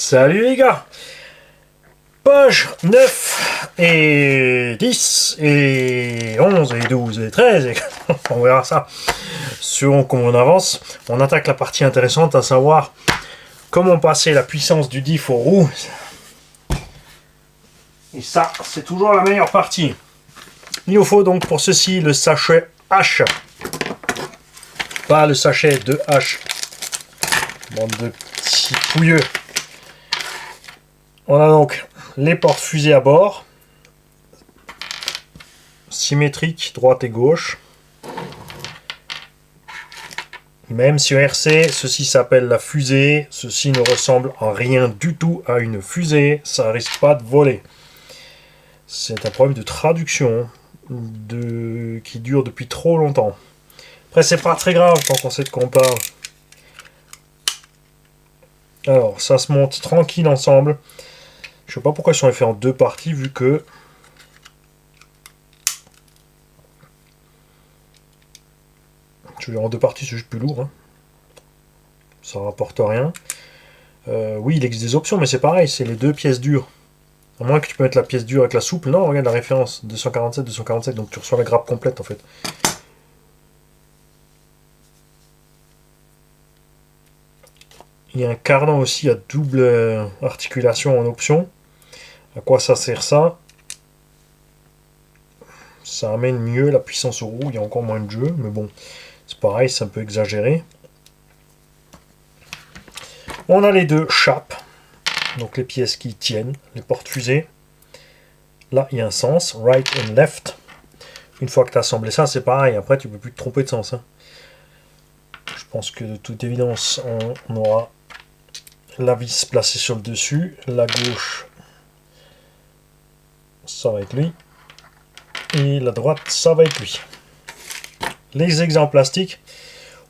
Salut les gars. Page 9 et 10 et 11 et 12 et 13 et on verra ça selon comment on avance. On attaque la partie intéressante, à savoir comment passer la puissance du diff aux roues. Et ça, c'est toujours la meilleure partie. Il nous faut donc pour ceci le sachet H. Pas le sachet de H. Bande de petits pouilleux. On a donc les portes fusées à bord. Symétriques, droite et gauche. Même sur RC, ceci s'appelle la fusée. Ceci ne ressemble en rien du tout à une fusée. Ça risque pas de voler. C'est un problème de traduction qui dure depuis trop longtemps. Après, c'est pas très grave tant qu'on sait de quoi on parle. Alors, ça se monte tranquille ensemble. Je sais pas pourquoi ils sont fait en deux parties, vu que je veux dire, en deux parties, c'est juste plus lourd. Hein. Ça rapporte rien. Oui, il existe des options, mais c'est pareil, c'est les deux pièces dures. À moins que tu peux mettre la pièce dure avec la souple. Non, regarde la référence, 247, 247, donc tu reçois la grappe complète en fait. Il y a un cardan aussi à double articulation en option. À quoi ça sert ça? Ça amène mieux la puissance aux roues, il y a encore moins de jeu, mais bon, c'est pareil, c'est un peu exagéré. On a les deux chapes, donc les pièces qui tiennent, les portes fusées. Là, il y a un sens, right and left. Une fois que tu as assemblé ça, c'est pareil, après tu peux plus te tromper de sens. Hein. Je pense que de toute évidence, on aura la vis placée sur le dessus, la gauche, ça va être lui, et la droite, ça va être lui. Les aiguilles en plastique,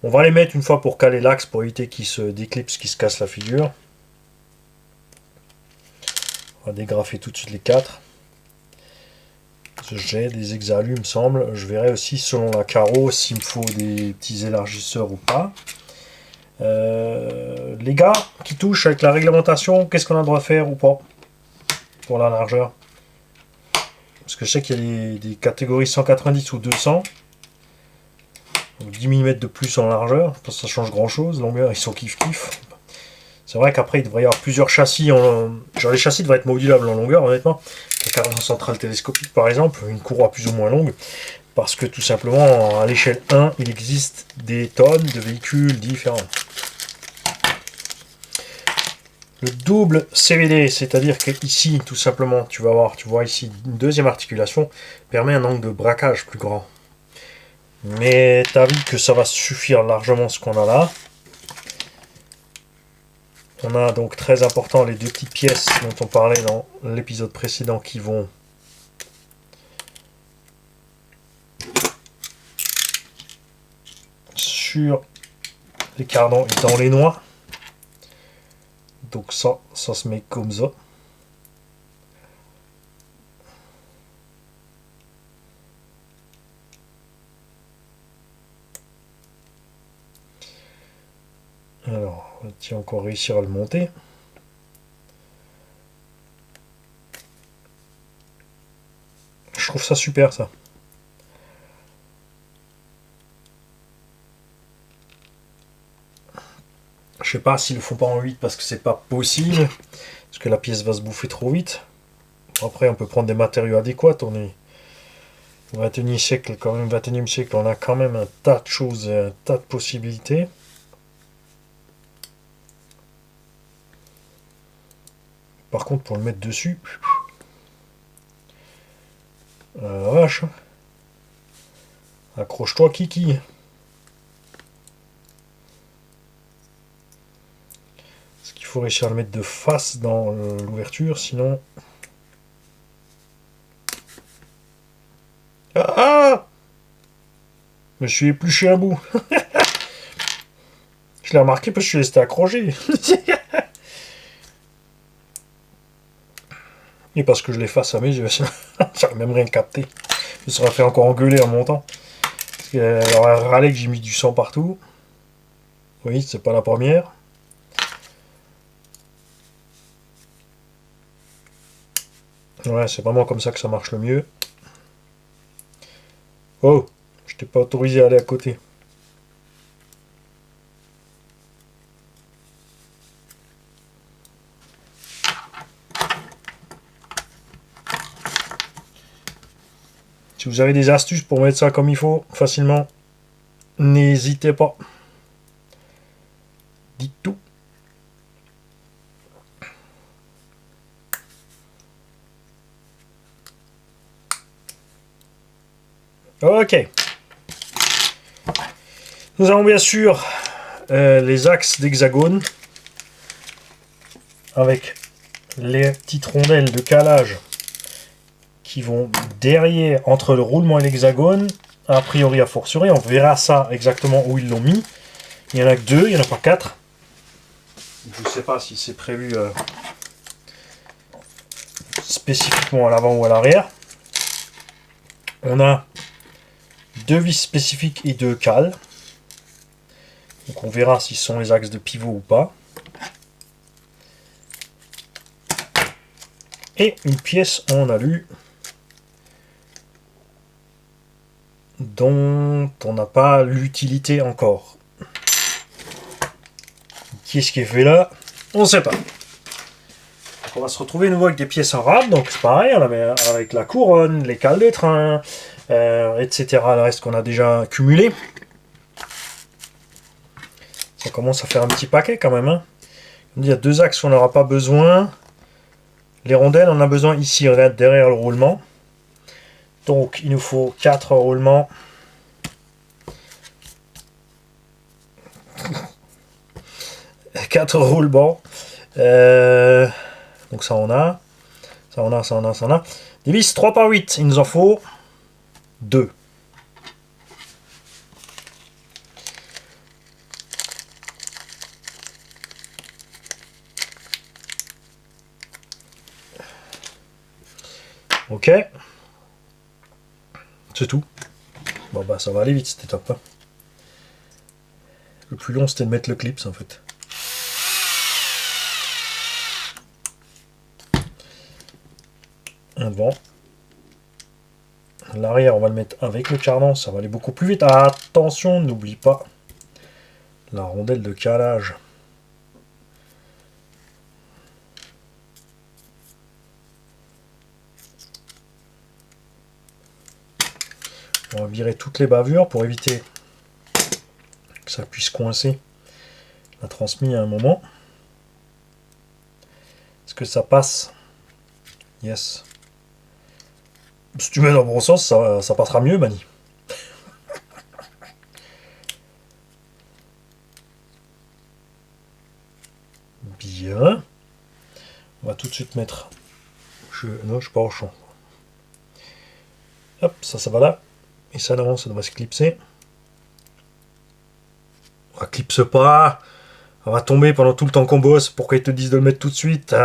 on va les mettre une fois pour caler l'axe pour éviter qu'il se déclipse, qu'il se casse la figure. On va dégrafer tout de suite les quatre. J'ai des hexalus, il me semble. Je verrai aussi selon la carreau s'il me faut des petits élargisseurs ou pas. Les gars qui touchent avec la réglementation, qu'est-ce qu'on a le droit de faire ou pas pour la largeur? Parce que je sais qu'il y a des catégories 190 ou 200. Donc 10 mm de plus en largeur, ça change grand chose. Longueur, ils sont kiff-kiff. C'est vrai qu'après, il devrait y avoir plusieurs châssis. Genre, les châssis devraient être modulables en longueur, honnêtement. Le cadran central télescopique, par exemple, une courroie plus ou moins longue. Parce que tout simplement, à l'échelle 1, il existe des tonnes de véhicules différents. Le double CVD, c'est-à-dire qu'ici, tout simplement, tu vois ici, une deuxième articulation, permet un angle de braquage plus grand. Mais tu as vu que ça va suffire largement ce qu'on a là. On a donc très important les deux petites pièces dont on parlait dans l'épisode précédent qui vont sur les cardans et dans les noix. Donc ça se met comme ça. Alors, on va encore réussir à le monter. Je trouve ça super ça. Je sais pas s'ils le font pas en 8 parce que c'est pas possible. Parce que la pièce va se bouffer trop vite. Après on peut prendre des matériaux adéquats. On est au 21e siècle, quand même 21e siècle, on a quand même un tas de choses, un tas de possibilités. Par contre, pour le mettre dessus, vache, accroche-toi, Kiki. Parce qu'il faut réussir à le mettre de face dans l'ouverture, sinon. Ah! Je me suis épluché un bout. Je l'ai remarqué parce que je suis resté accroché. Et parce que je l'ai face à mes yeux, j'aurais même rien capté. Je me serais fait encore engueuler en montant. Parce qu'il aurait râlé que j'ai mis du sang partout. Oui, c'est pas la première. Ouais, c'est vraiment comme ça que ça marche le mieux. Oh, je t'ai pas autorisé à aller à côté. Si vous avez des astuces pour mettre ça comme il faut, facilement, n'hésitez pas. Dites tout. Ok. Nous avons bien sûr les axes d'hexagone avec les petites rondelles de calage qui vont derrière entre le roulement et l'hexagone. A priori, a fortiori, on verra ça exactement où ils l'ont mis. Il y en a que 2, il n'y en a pas 4. Je ne sais pas si c'est prévu spécifiquement à l'avant ou à l'arrière. On a 2 vis spécifiques et 2 cales. Donc on verra si ce sont les axes de pivot ou pas. Et une pièce en alu dont on n'a pas l'utilité encore. Qu'est-ce qui est fait là? On ne sait pas. Donc on va se retrouver nouveau avec des pièces en rab, donc c'est pareil, on la met avec la couronne, les cales des trains, etc. Le reste qu'on a déjà cumulé. Ça commence à faire un petit paquet quand même. Hein. Il y a 2 axes qu'on n'aura pas besoin. Les rondelles, on a besoin ici, regarde, derrière le roulement. Donc il nous faut 4 roulements. Quatre roulements. Donc ça on a. Ça on a, ça on a, ça on a. Des vis 3 par 8, il nous en faut 2. Ok. C'est tout. Bon bah ça va aller vite cette étape. Hein. Le plus long c'était de mettre le clips en fait. Un devant. L'arrière on va le mettre avec le cardan, ça va aller beaucoup plus vite. Attention, n'oublie pas la rondelle de calage. On va virer toutes les bavures pour éviter que ça puisse coincer la transmise à un moment. Est-ce que ça passe? Yes. Si tu mets dans le bon sens, ça passera mieux, Mani. Bien. On va tout de suite mettre... Non, je suis pas au champ. Hop, ça va là. Et ça, normalement, ça devrait se clipser. On clipse pas. On va tomber pendant tout le temps qu'on bosse. Pourquoi ils te disent de le mettre tout de suite?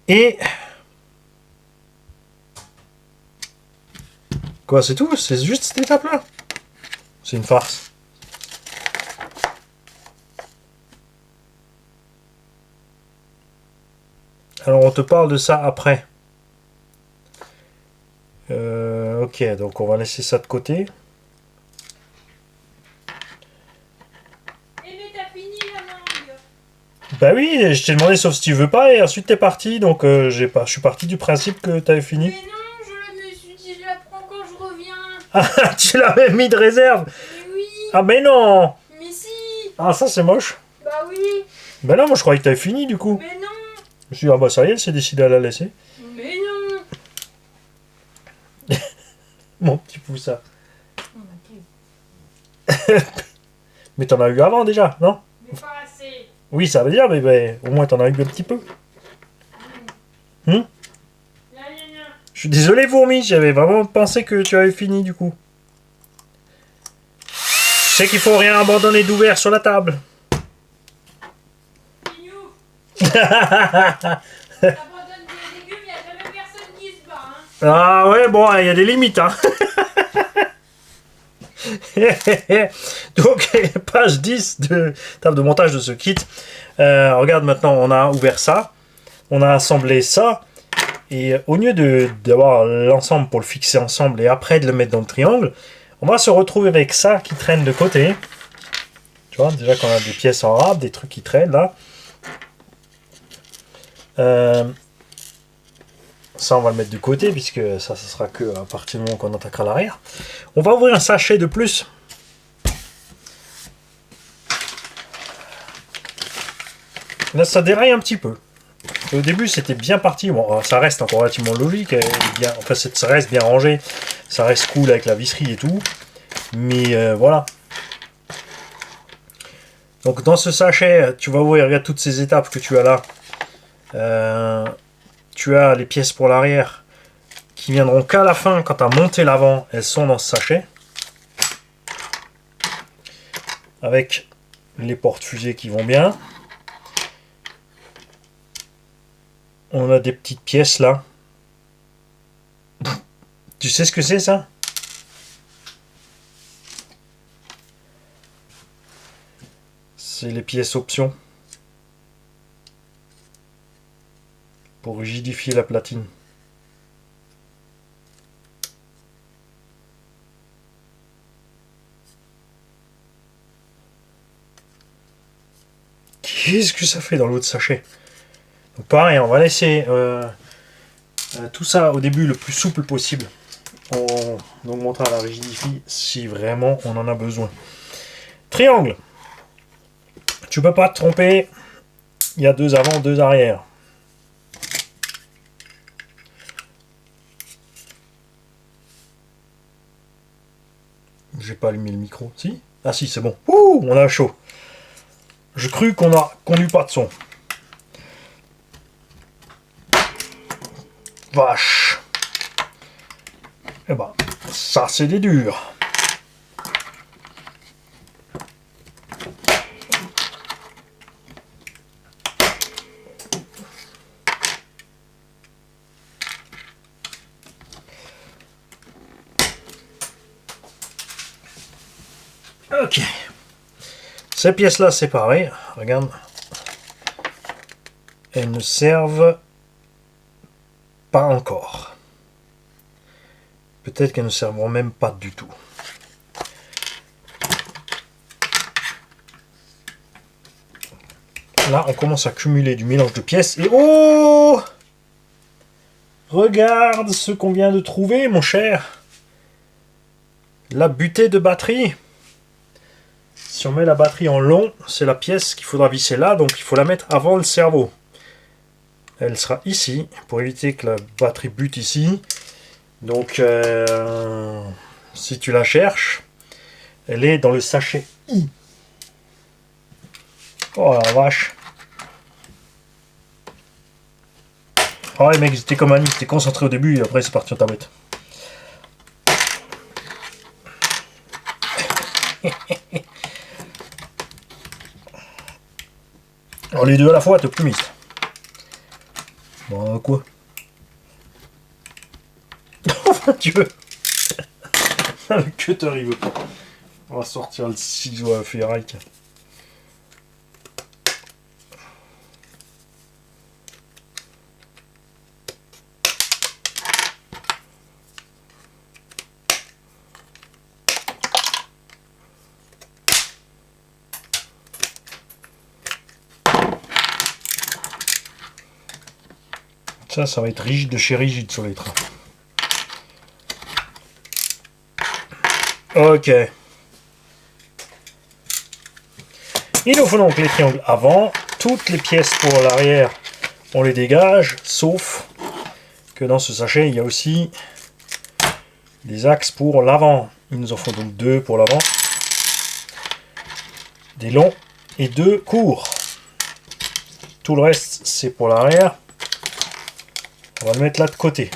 Et... Quoi, c'est tout? C'est juste cette étape-là? C'est une farce. Alors, on te parle de ça après. Ok, donc on va laisser ça de côté. Et mais t'as fini la langue? Bah oui, je t'ai demandé sauf si tu veux pas, et ensuite t'es parti, donc je suis parti du principe que t'avais fini. Mais non, je me suis dit, je la prends quand je reviens. Ah, tu l'avais mis de réserve? Mais oui. Ah mais non! Mais si. Ah ça c'est moche. Bah oui. Ben non, moi je croyais que t'avais fini du coup. Mais non. Je me suis dit, ah bah ça y est, elle s'est décidée à la laisser. Mais non. Mon petit poussin. Oh, ok. Mais t'en as eu avant déjà, non? Mais pas assez. Oui, ça veut dire, mais ben, au moins t'en as eu un petit peu. Là, là, là. Je suis désolé, Fourmi, j'avais vraiment pensé que tu avais fini du coup. Je sais qu'il faut rien abandonner d'ouvert sur la table. Pignou. T'abandonnes des légumes, y'a jamais personne qui se bat, hein. Ah ouais, bon, il y a des limites, hein. Donc, page 10 de table de montage de ce kit. Regarde, maintenant, on a ouvert ça. on a assemblé ça. Et au lieu d'avoir l'ensemble pour le fixer ensemble et après de le mettre dans le triangle, on va se retrouver avec ça qui traîne de côté. Tu vois, déjà qu'on a des pièces en rab, des trucs qui traînent là. Ça, on va le mettre de côté, puisque ça sera que à partir du moment qu'on attaquera l'arrière. On va ouvrir un sachet de plus. Là, ça déraille un petit peu. Au début, c'était bien parti. Bon, ça reste encore relativement logique. Bien, enfin, ça reste bien rangé. Ça reste cool avec la visserie et tout. Mais voilà. Donc, dans ce sachet, tu vas ouvrir, regarde toutes ces étapes que tu as là. Tu as les pièces pour l'arrière qui viendront qu'à la fin, quand tu as monté l'avant. Elles sont dans ce sachet. Avec les porte-fusées qui vont bien. On a des petites pièces là. Tu sais ce que c'est ça? C'est les pièces options. Pour rigidifier la platine. Qu'est-ce que ça fait dans l'autre sachet? Donc pareil, on va laisser tout ça au début le plus souple possible. On augmentera la rigidifie si vraiment on en a besoin. Triangle. Tu peux pas te tromper. Il y a 2 avant, 2 arrière. J'ai pas allumé le micro. Si? Ah si, c'est bon. Ouh, on a chaud. Je crus qu'on n'eut pas de son. Vache. Eh ben, ça c'est des durs. Ok. Ces pièces-là séparées, regarde, elles ne servent pas encore. Peut-être qu'elles ne serviront même pas du tout. Là, on commence à cumuler du mélange de pièces. Et oh! Regarde ce qu'on vient de trouver, mon cher. La butée de batterie. Si on met la batterie en long, c'est la pièce qu'il faudra visser là. Donc, il faut la mettre avant le cerveau. Elle sera ici, pour éviter que la batterie bute ici. Donc, si tu la cherches, elle est dans le sachet I. Oh la vache. Oh les mecs, ils étaient comme un nid, ils étaient concentrés au début et après c'est parti en tablette. Alors les deux à la fois, t'es optimiste. Bon, quoi? Enfin, tu veux. Le cutter, il veut pas. On va sortir le ciseau à ferraille. Ça va être rigide de chez rigide sur les trains. Ok. Il nous faut donc les triangles avant. Toutes les pièces pour l'arrière, on les dégage, sauf que dans ce sachet, il y a aussi des axes pour l'avant. Il nous en faut donc 2 pour l'avant. Des longs et 2 courts. Tout le reste, c'est pour l'arrière. On va le mettre là de côté.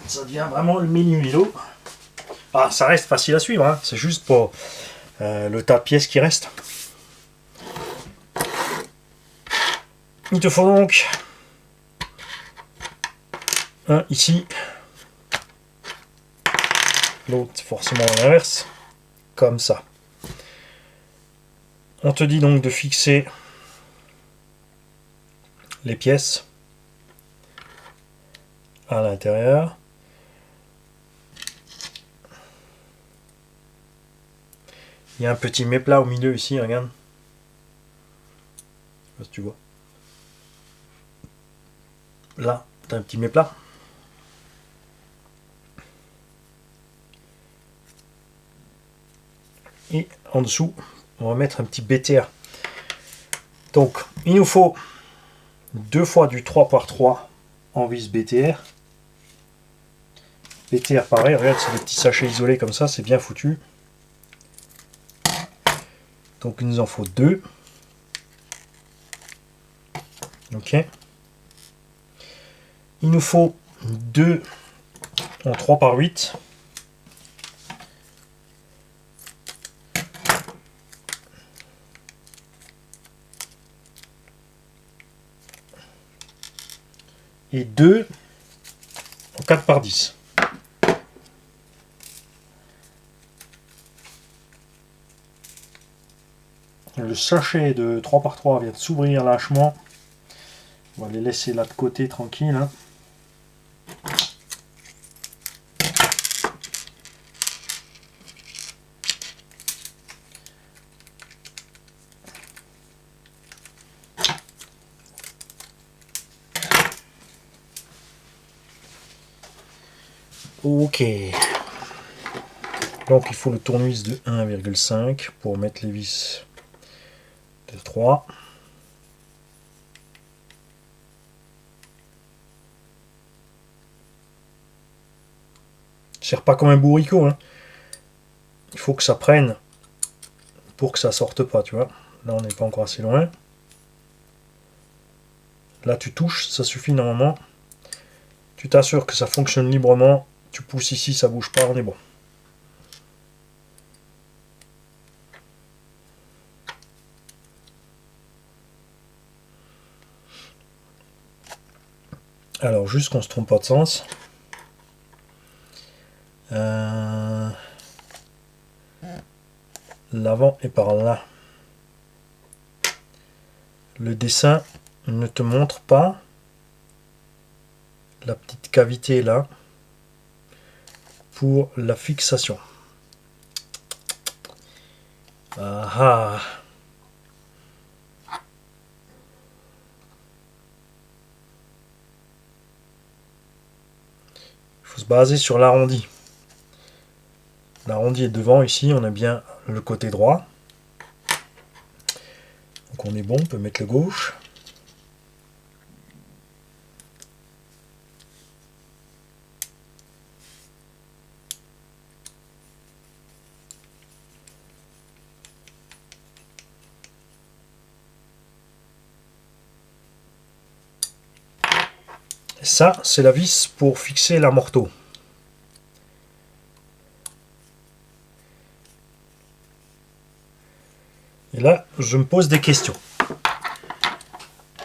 Ça devient vraiment le mini-milo. Ah, ça reste facile à suivre, hein. C'est juste pour le tas de pièces qui reste. Il te faut donc un ici. L'autre, forcément à l'inverse. Comme ça. On te dit donc de fixer les pièces à l'intérieur. Il y a un petit méplat au milieu ici, regarde. Je sais pas si tu vois. Là, tu as un petit méplat. Et en dessous, on va mettre un petit BTR. Donc, il nous faut 2 fois du 3 par 3 en vis BTR. BTR pareil, regarde, c'est des petits sachets isolés comme ça, c'est bien foutu. Donc il nous en faut 2. Ok. Il nous faut 2 en 3 par 8. Et 2 en 4 par 10. Le sachet de 3 par 3 vient de s'ouvrir lâchement. On va les laisser là de côté tranquille. Hein. Ok. Donc il faut le tournevis de 1,5 pour mettre les vis de 3. Serre pas comme un bourricot. Hein. Il faut que ça prenne pour que ça sorte pas, tu vois. Là on n'est pas encore assez loin. Là tu touches, ça suffit normalement. Tu t'assures que ça fonctionne librement. Tu pousses ici, ça bouge pas, on est bon. Alors juste qu'on se trompe pas de sens. L'avant est par là. Le dessin ne te montre pas la petite cavité là pour la fixation. Ah ah. Il faut se baser sur l'arrondi. L'arrondi est devant ici, on a bien le côté droit. Donc on est bon, on peut mettre le gauche. Ça, c'est la vis pour fixer l'amorto. Et là, je me pose des questions.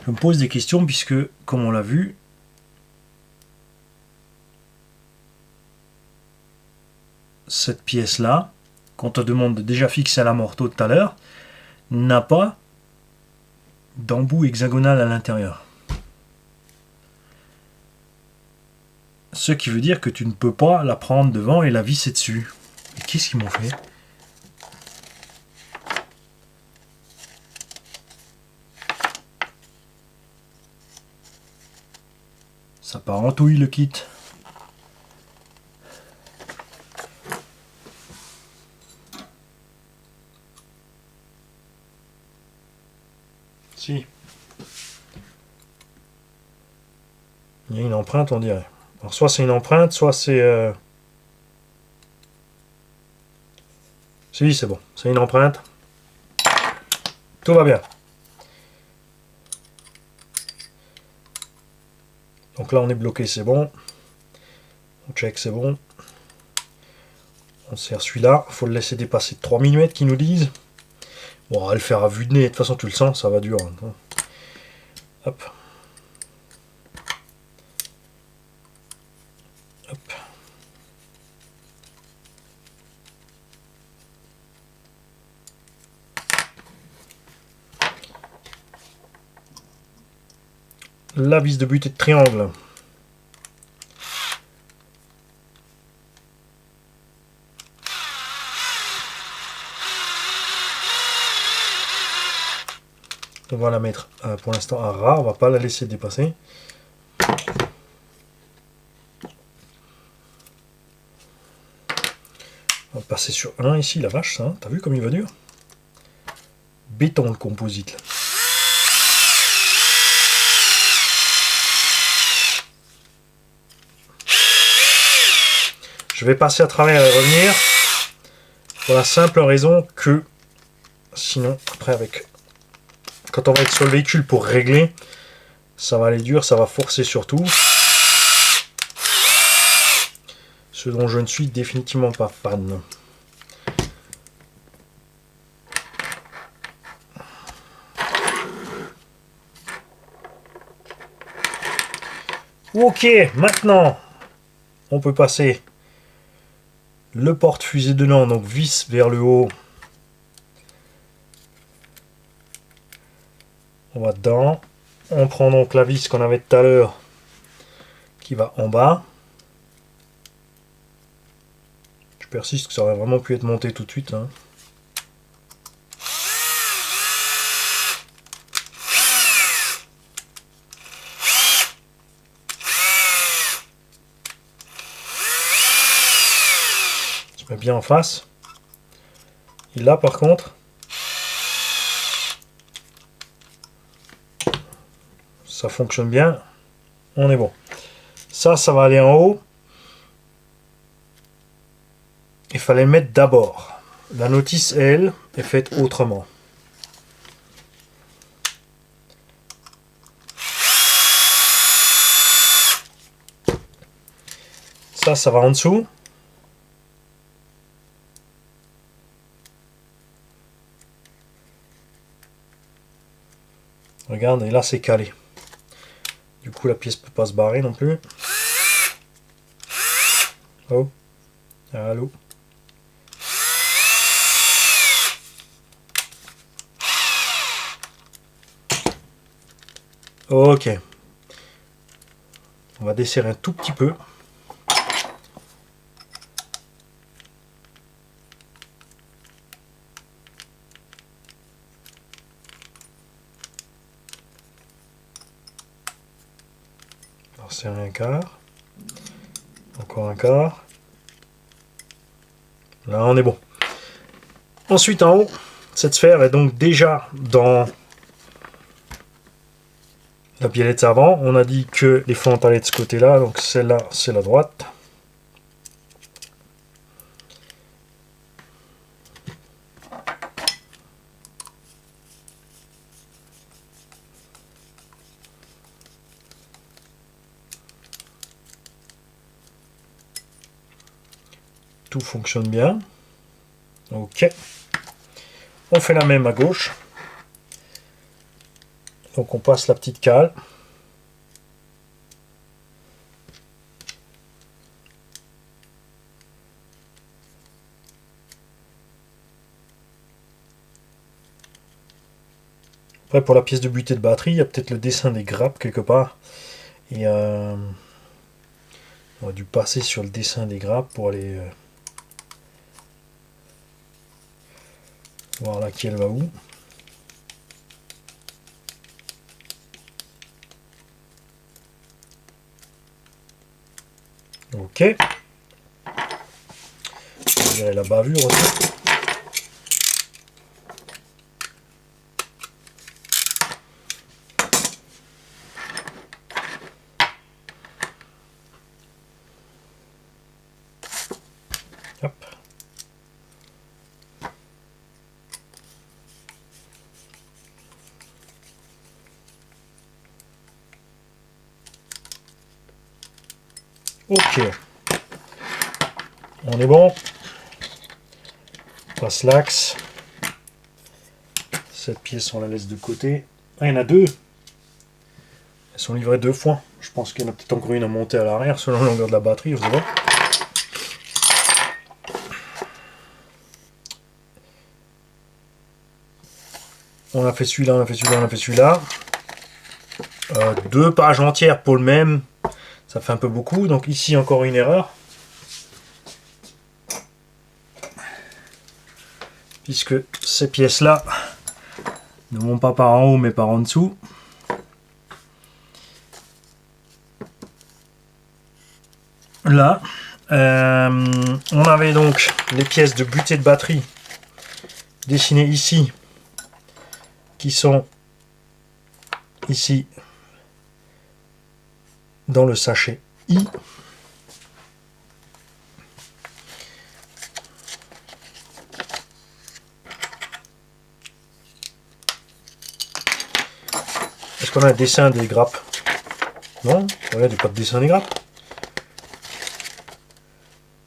Je me pose des questions puisque, comme on l'a vu, cette pièce-là, qu'on te demande de déjà fixer à l'amorto tout à l'heure, n'a pas d'embout hexagonal à l'intérieur. Ce qui veut dire que tu ne peux pas la prendre devant et la visser dessus. Et qu'est-ce qu'ils m'ont fait ? Ça part en touille le kit. Si. Il y a une empreinte, on dirait. Alors soit c'est une empreinte, soit c'est... Si, c'est bon. C'est une empreinte. Tout va bien. Donc là, on est bloqué, c'est bon. On check, c'est bon. On serre celui-là. Il faut le laisser dépasser 3 mm qu'ils nous disent. Bon, on va le faire à vue de nez. De toute façon, tu le sens, ça va dur. Hop. Hop. la vis de butée de triangle. On va la mettre pour l'instant à ras, on va pas la laisser dépasser. On va passer sur un ici, la vache, ça, hein. T'as vu comme il va dur? Béton le composite là. Je vais passer à travers et revenir pour la simple raison que sinon après quand on va être sur le véhicule pour régler, ça va aller dur, ça va forcer surtout. Ce dont je ne suis définitivement pas fan. Ok, maintenant on peut passer le porte-fusée dedans, donc vis vers le haut. On va dedans. On prend donc la vis qu'on avait tout à l'heure qui va en bas. Je persiste que ça aurait vraiment pu être monté tout de suite. Hein. Je mets bien en face. Et là par contre, ça fonctionne bien. On est bon. Ça va aller en haut. Il fallait le mettre d'abord. La notice, elle, est faite autrement. Ça va en dessous. Regarde, et là c'est calé. Du coup la pièce peut pas se barrer non plus. Oh, allô. Ok. On va desserrer un tout petit peu. Alors c'est un quart. Encore un quart. Là on est bon. Ensuite en haut, cette sphère est donc déjà dans la biellette avant. On a dit que les fentes allaient de ce côté là, donc celle-là c'est la droite. Tout fonctionne bien. Ok. On fait la même à gauche. Donc on passe la petite cale. Après pour la pièce de butée de batterie, il y a peut-être le dessin des grappes quelque part. Et on a dû passer sur le dessin des grappes pour aller voir laquelle va où. Ok. Je dirais la bavure aussi. Hop. Ok. On est bon. On passe l'axe. Cette pièce, on la laisse de côté. Ah, il y en a deux. Elles sont livrées deux fois. Je pense qu'il y en a peut-être encore une à monter à l'arrière selon la longueur de la batterie, je sais pas. On a fait celui-là, on a fait celui-là, on a fait celui-là. 2 pages entières pour le même, ça fait un peu beaucoup. Donc ici encore une erreur, puisque ces pièces là ne vont pas par en haut mais par en dessous. Là on avait donc les pièces de butée de batterie dessinées ici, qui sont ici dans le sachet I. Est-ce qu'on a un dessin des grappes? Non, regarde, il n'y a pas de dessin des grappes.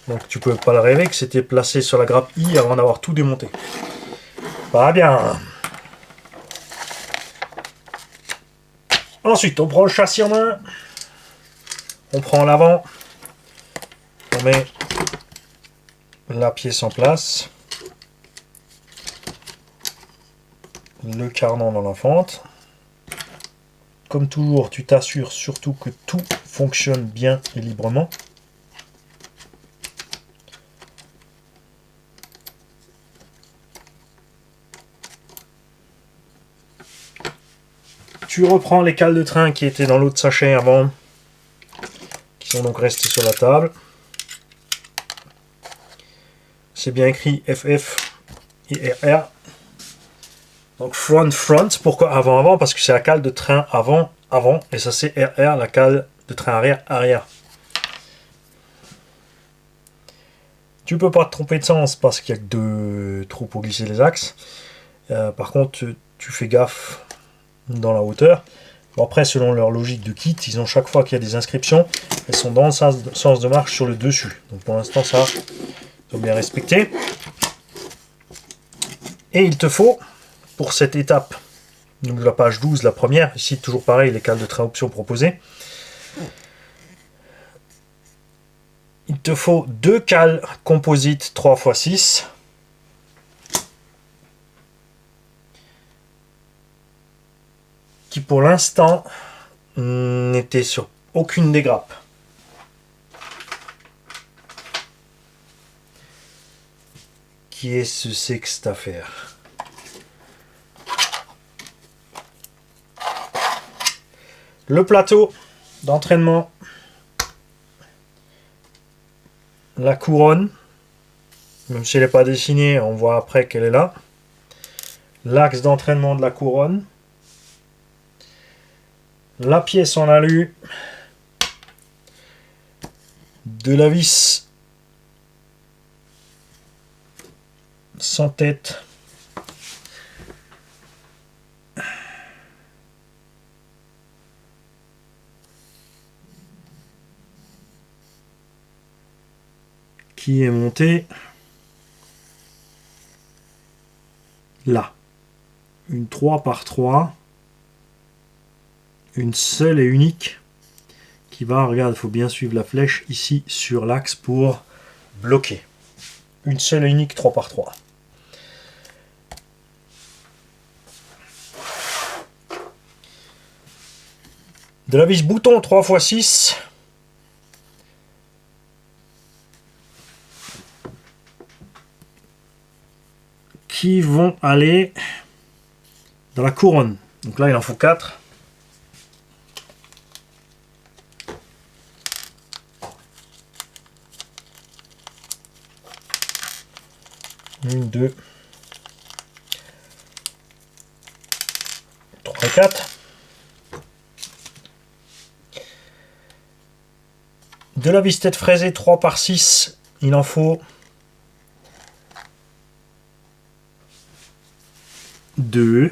Donc tu pouvais pas le rêver que c'était placé sur la grappe I avant d'avoir tout démonté. Pas bien. Ensuite, on prend le châssis en main. On prend l'avant. On met la pièce en place. Le cardan dans la fente. Comme toujours, tu t'assures surtout que tout fonctionne bien et librement. Tu reprends les cales de train qui étaient dans l'autre sachet avant, qui sont donc restées sur la table. C'est bien écrit FF et RR. Donc front, pourquoi avant, parce que c'est la cale de train avant, et ça c'est RR, la cale de train arrière. Tu peux pas te tromper de sens parce qu'il y a que 2 trous pour glisser les axes. Par contre, tu fais gaffe dans la hauteur. Bon, après, selon leur logique de kit, ils ont chaque fois qu'il y a des inscriptions, elles sont dans le sens de marche sur le dessus. Donc pour l'instant, ça, faut bien respecter. Et il te faut, pour cette étape, donc la page 12, la première, ici toujours pareil, les cales de train options proposées. Il te faut 2 cales composites 3x6. Qui pour l'instant n'était sur aucune des grappes. Qui est-ce que c'est que cette affaire? Le plateau d'entraînement, la couronne, même si elle n'est pas dessinée, on voit après qu'elle est là. L'axe d'entraînement de la couronne. La pièce en alu, de la vis sans tête, qui est montée là, une 3x3. Une seule et unique qui va, regarde, il faut bien suivre la flèche ici sur l'axe pour bloquer. Une seule et unique 3x3. De la vis bouton 3x6. Qui vont aller dans la couronne. Donc là, il en faut 4. 1, 2, 3, 4. De la vis tête fraisée 3x6, il en faut 2.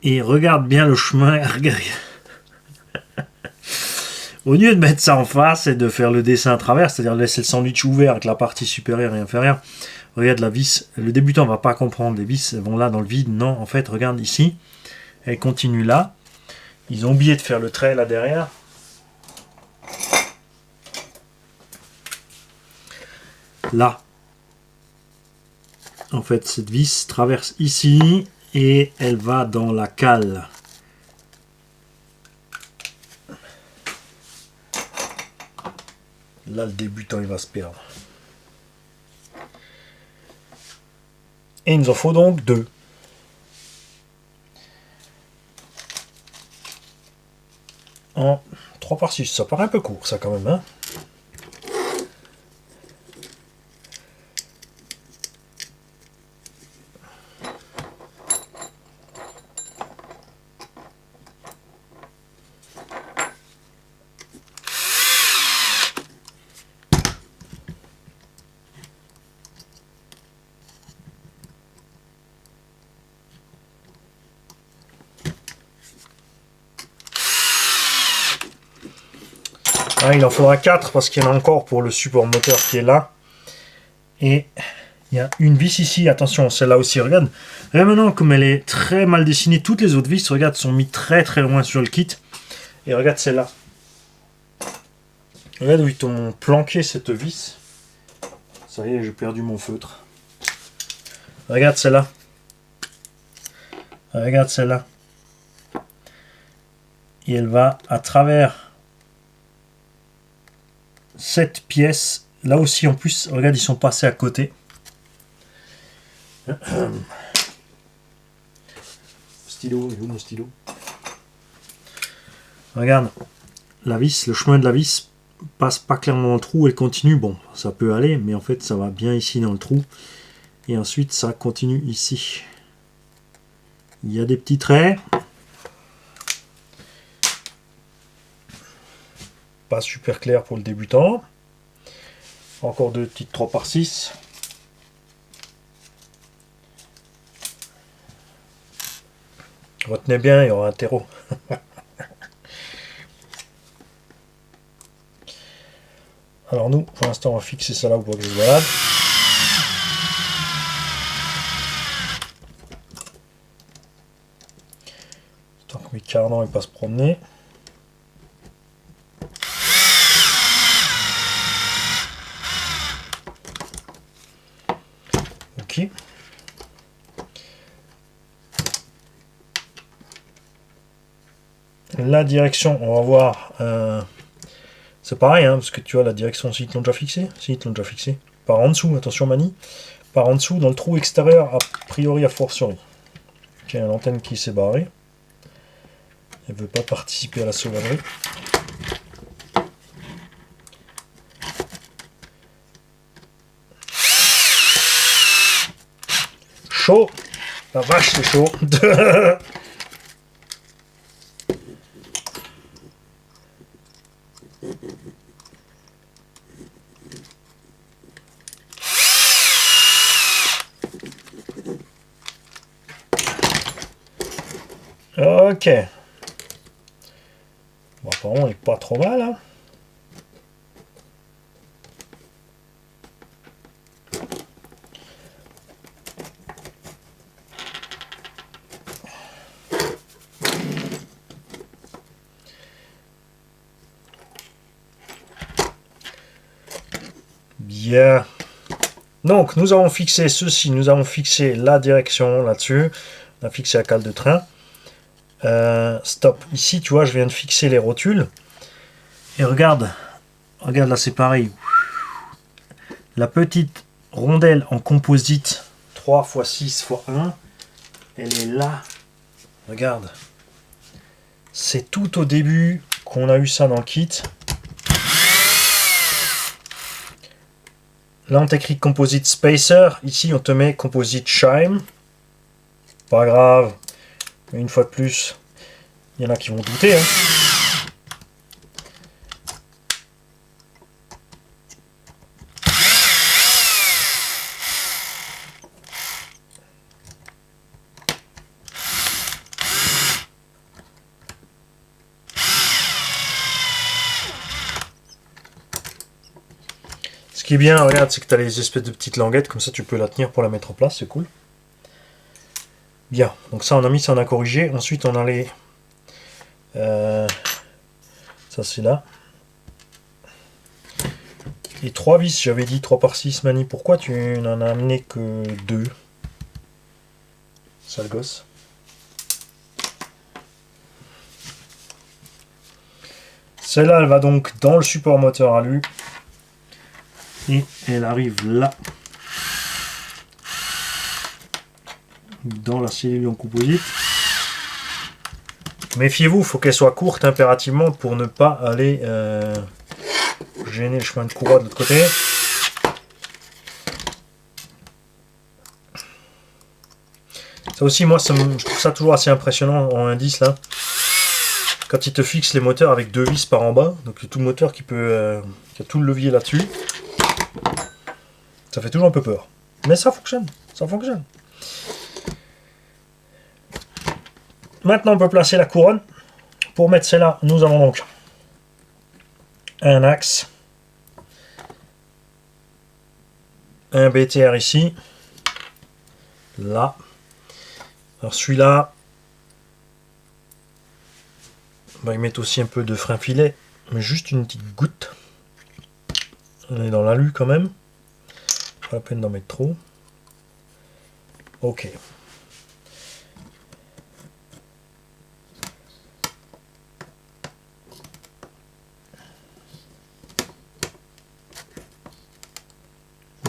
Et regarde bien le chemin. Au lieu de mettre ça en face et de faire le dessin à travers, c'est-à-dire laisser le sandwich ouvert avec la partie supérieure et inférieure, regarde la vis, le débutant ne va pas comprendre, les vis vont là dans le vide, non, en fait, regarde ici, elle continue là, ils ont oublié de faire le trait là derrière, là, en fait, cette vis traverse ici, et elle va dans la cale. Là, le débutant, il va se perdre. Et il nous en faut donc 2. En 3 par 6, ça paraît un peu court, ça, quand même, hein. Ah, il en faudra 4 parce qu'il y en a encore pour le support moteur qui est là. Et il y a une vis ici, attention, celle-là aussi, regarde. Et maintenant, comme elle est très mal dessinée, toutes les autres vis, regarde, sont mis très très loin sur le kit. Et regarde celle-là. Regarde où ils t'ont planqué cette vis. Ça y est, j'ai perdu mon feutre. Regarde celle-là. Regarde celle-là. Et elle va à travers cette pièce. Là aussi, en plus, regarde, ils sont passés à côté. Stylo, il est où mon stylo? Regarde, la vis, le chemin de la vis passe pas clairement dans le trou, elle continue. Bon, ça peut aller, mais en fait, ça va bien ici dans le trou. Et ensuite, ça continue ici. Il y a des petits traits. Pas super clair pour le débutant. Encore 2 petites 3 par 6. Retenez bien, il y aura un terreau. Alors nous, pour l'instant, on va fixer ça là pour que je se balade. Tant que mes carnans ne pas se promener. Ok. La direction, on va voir. C'est pareil, hein, parce que tu vois la direction, si ils te l'ont déjà fixé. Si ils te l'ont déjà fixé. Par en dessous, attention Mani. Par en dessous, dans le trou extérieur, a priori à fortiori. Ok, il y a l'antenne qui s'est barrée. Elle ne veut pas participer à la sauvagerie. Chaud. La vache, c'est chaud. Ok. Bon, apparemment, on n'est pas trop mal, hein. Bien. Donc, nous avons fixé ceci. Nous avons fixé la direction là-dessus. On a fixé la cale de train. Stop. Ici, tu vois, je viens de fixer les rotules. Et regarde. Regarde, là, c'est pareil. La petite rondelle en composite 3 x 6 x 1. Elle est là. Regarde. C'est tout au début qu'on a eu ça dans le kit. Là, on t'écrit Composite Spacer. Ici, on te met Composite Chime. Pas grave. Mais une fois de plus, il y en a qui vont douter. Hein. Ce qui est bien, regarde, c'est que tu as les espèces de petites languettes, comme ça tu peux la tenir pour la mettre en place, c'est cool. Bien, donc ça on a mis, ça on a corrigé. Ensuite on a les... ça c'est là. Les 3 vis, j'avais dit 3 par 6, Mani. Pourquoi tu n'en as amené que 2? Sale gosse. Celle-là, elle va donc dans le support moteur alu. Et elle arrive là. Dans la cellule en composite. Méfiez-vous, il faut qu'elle soit courte impérativement pour ne pas aller gêner le chemin de courroie de l'autre côté. Ça aussi, moi, je trouve ça toujours assez impressionnant en indice là. Quand il te fixe les moteurs avec 2 vis par en bas, donc tout le moteur qui a tout le levier là-dessus, ça fait toujours un peu peur. Mais ça fonctionne, ça fonctionne. Maintenant, on peut placer la couronne. Pour mettre celle-là, nous avons donc un axe, un BTR ici, là. Alors celui-là, on va y mettre aussi un peu de frein filet, mais juste une petite goutte. On est dans l'alu quand même. Pas la peine d'en mettre trop. Ok.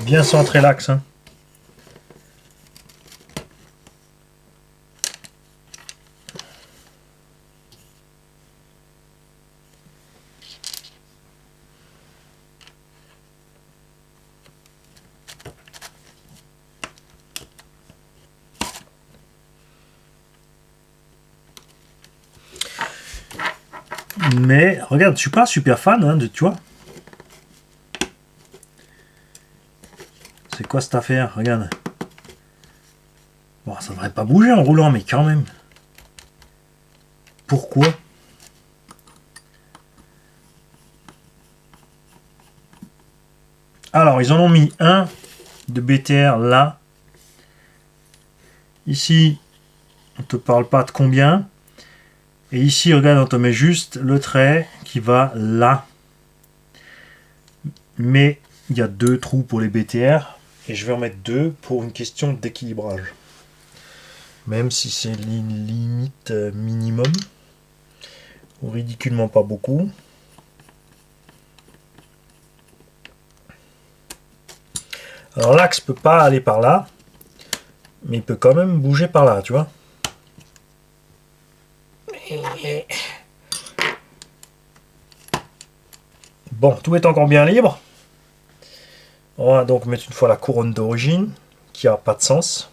Bien centré l'axe. Hein. Mais regarde, je suis pas super fan hein, de, tu vois. C'est quoi cette affaire? Regarde. Bon, ça devrait pas bouger en roulant, mais quand même. Pourquoi? Alors, ils en ont mis un de BTR là. Ici, on te parle pas de combien. Et ici, regarde, on te met juste le trait qui va là. Mais il y a 2 trous pour les BTR. Et je vais en mettre 2 pour une question d'équilibrage. Même si c'est une limite minimum. Ou ridiculement pas beaucoup. Alors l'axe peut pas aller par là. Mais il peut quand même bouger par là, tu vois. Bon, tout est encore bien libre. On va donc mettre une fois la couronne d'origine, qui a pas de sens.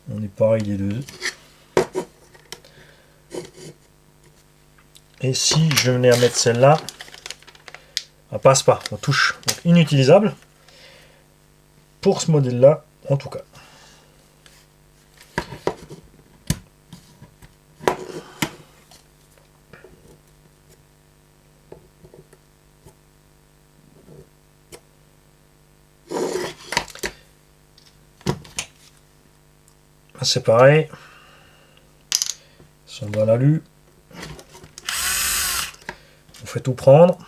On est pareil les deux. Et si je venais à mettre celle-là, elle passe pas, on touche. Donc inutilisable. Pour ce modèle-là, en tout cas. C'est pareil. Si on doit l'alu, on fait tout prendre.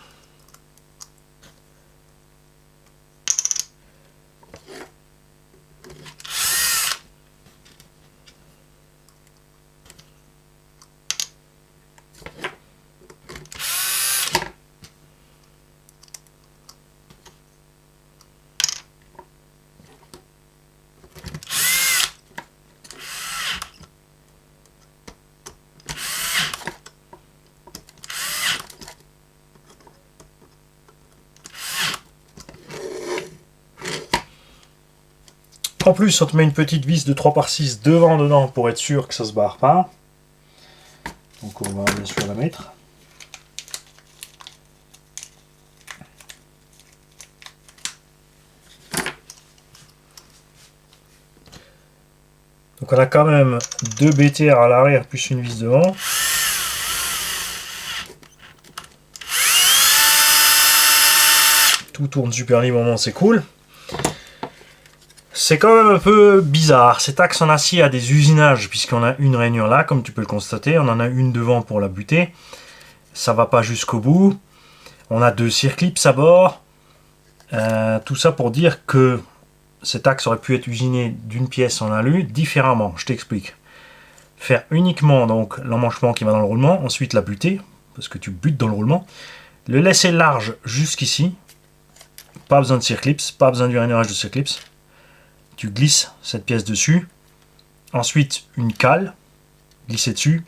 En plus, on te met une petite vis de 3x6 devant dedans pour être sûr que ça se barre pas. Donc on va bien sûr la mettre. Donc on a quand même 2 BTR à l'arrière plus une vis devant. Tout tourne super librement, c'est cool. C'est quand même un peu bizarre. Cet axe en acier a des usinages puisqu'on a une rainure là, comme tu peux le constater. On en a une devant pour la buter. Ça va pas jusqu'au bout. On a 2 circlips à bord. Tout ça pour dire que cet axe aurait pu être usiné d'une pièce en alu différemment. Je t'explique. Faire uniquement donc l'emmanchement qui va dans le roulement, ensuite la buter, parce que tu butes dans le roulement, le laisser large jusqu'ici, pas besoin de circlips, pas besoin du rainurage de circlips, tu glisses cette pièce dessus, ensuite une cale, glisser dessus,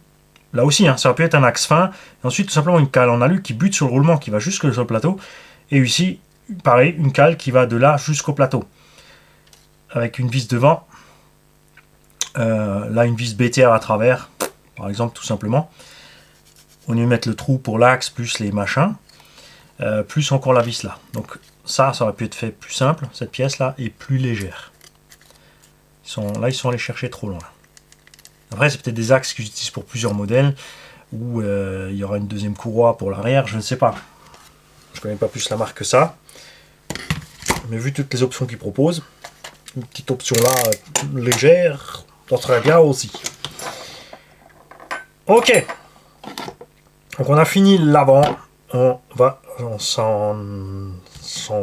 là aussi hein, ça aurait pu être un axe fin, et ensuite tout simplement une cale en alu qui bute sur le roulement, qui va jusque sur le plateau, et ici, pareil, une cale qui va de là jusqu'au plateau, avec une vis devant, là une vis BTR à travers, par exemple tout simplement, on y met le trou pour l'axe plus les machins, plus encore la vis là. Donc ça aurait pu être fait plus simple, cette pièce là est plus légère. Là ils sont allés chercher trop loin. Après c'est peut-être des axes qu'ils utilisent pour plusieurs modèles, ou il y aura une deuxième courroie pour l'arrière, je ne sais pas. Je connais pas plus la marque que ça. Mais vu toutes les options qu'ils proposent, une petite option là légère, ça serait bien aussi. Ok. Donc on a fini l'avant. On va s'en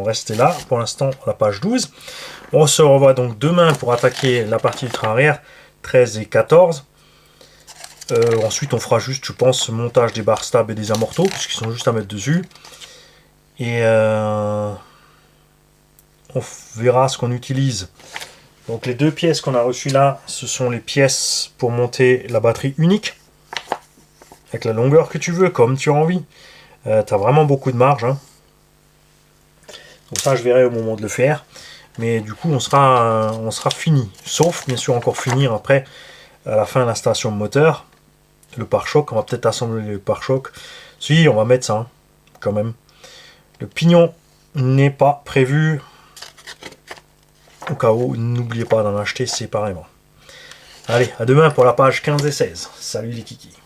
rester là. Pour l'instant, la page 12. On se revoit donc demain pour attaquer la partie du train arrière, 13 et 14. Ensuite, on fera juste, je pense, montage des barres stables et des amortos, puisqu'ils sont juste à mettre dessus. Et on verra ce qu'on utilise. Donc les deux pièces qu'on a reçues là, ce sont les pièces pour monter la batterie unique. Avec la longueur que tu veux, comme tu as envie. Tu as vraiment beaucoup de marge. Hein. Donc ça, je verrai au moment de le faire. Mais du coup, on sera fini. Sauf, bien sûr, encore finir après, à la fin de l'installation de moteur. Le pare-choc, on va peut-être assembler le pare-choc. Si, on va mettre ça, hein, quand même. Le pignon n'est pas prévu. Au cas où, n'oubliez pas d'en acheter séparément. Allez, à demain pour la page 15 et 16. Salut les kikis.